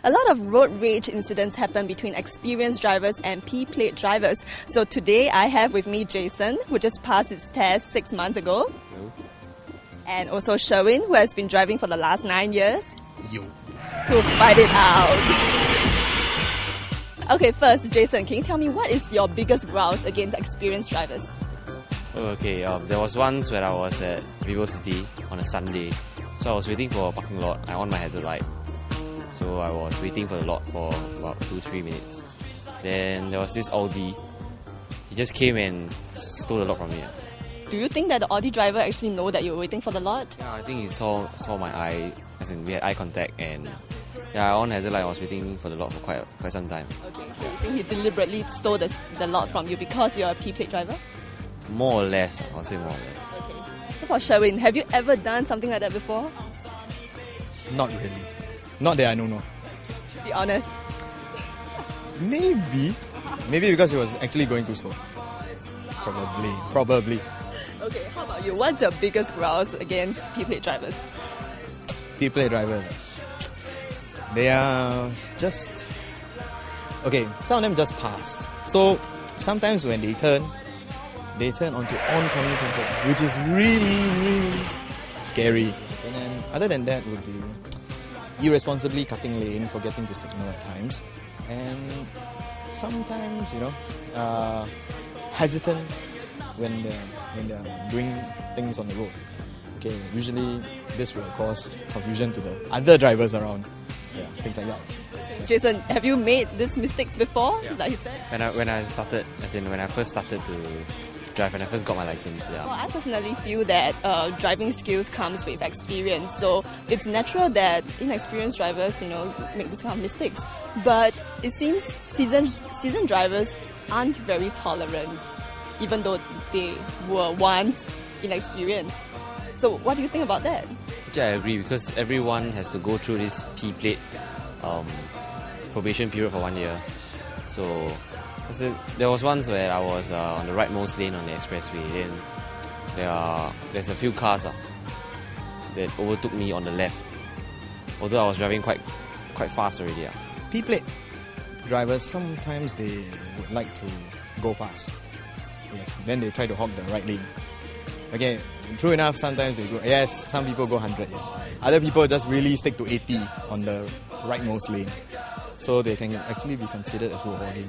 A lot of road rage incidents happen between experienced drivers and P-plate drivers. So today I have with me Jason, who just passed his test 6 months ago. Hello. And also Sherwin, who has been driving for the last 9 years. Yo. To fight it out. Okay, first, Jason, can you tell me what is your biggest grouse against experienced drivers? Okay, there was once when I was at Vivo City on a Sunday. So I was waiting for a parking lot. I on my hazard light. So I was waiting for the lot for about 2-3 minutes. Then there was this Audi. He just came and stole the lot from me. Do you think that the Audi driver actually know that you were waiting for the lot? Yeah, I think he saw my eye, as in we had eye contact, and yeah, on hazard light I was waiting for the lot for quite some time. Okay, so you think he deliberately stole the lot from you because you're a P-plate driver? More or less, I'll say more or less. Okay. So for Sherwin, have you ever done something like that before? Not really. Not that I know. Be honest. Maybe because he was actually going too slow. Probably. Okay, how about you? What's your biggest grouse against P-plate drivers? P-plate drivers. They are just... Okay, some of them just passed. So sometimes when they turn onto oncoming traffic, which is really scary. And then other than that would be irresponsibly cutting lane, forgetting to signal at times. And sometimes, hesitant when they're doing things on the road. Okay, usually this will cause confusion to the other drivers around. Yeah, things like that. Jason, have you made these mistakes before? Yeah. Like you said? When I first started to drive, when I first got my license, yeah. Well, I personally feel that driving skills comes with experience. So it's natural that inexperienced drivers, make this kind of mistakes. But it seems seasoned drivers aren't very tolerant, even though they were once inexperienced. So what do you think about that? Actually, I agree, because everyone has to go through this P-plate probation period for 1 year. So there was once where I was on the rightmost lane on the expressway. Then there's a few cars that overtook me on the left, although I was driving quite fast already. P-plate drivers, sometimes they would like to go fast. Yes, then they try to hog the right lane. Okay, true enough, sometimes they go, yes, some people go 100, yes. Other people just really stick to 80 on the rightmost lane. So they can actually be considered as road hogging.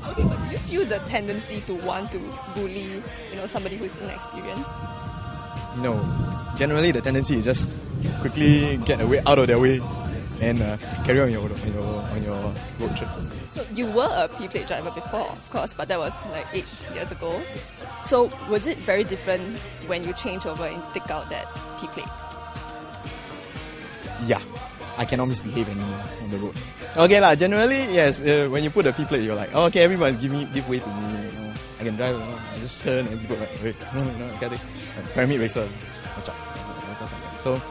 Okay, but do you feel the tendency to want to bully, somebody who's inexperienced? No. Generally, the tendency is just quickly get out of their way and carry on your road trip. So you were a P-plate driver before, of course, but that was like 8 years ago. So was it very different when you changed over and take out that P-plate? Yeah, I cannot misbehave anymore on the road. Okay lah. Generally, yes. When you put a P-plate, you're like, oh, okay, everyone give way to me. I can drive. I just turn and people are like, wait, no, get it. Pyramid racer, watch out. So,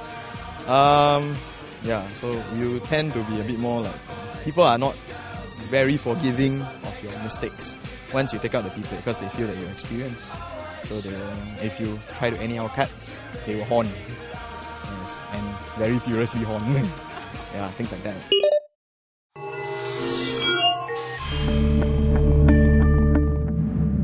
yeah. So you tend to be a bit more like, people are not very forgiving of your mistakes once you take out the P-plate, because they feel that you're experienced. So if you try to anyhow cut, they will horn. Yes, and very furiously horn. Yeah, things like that.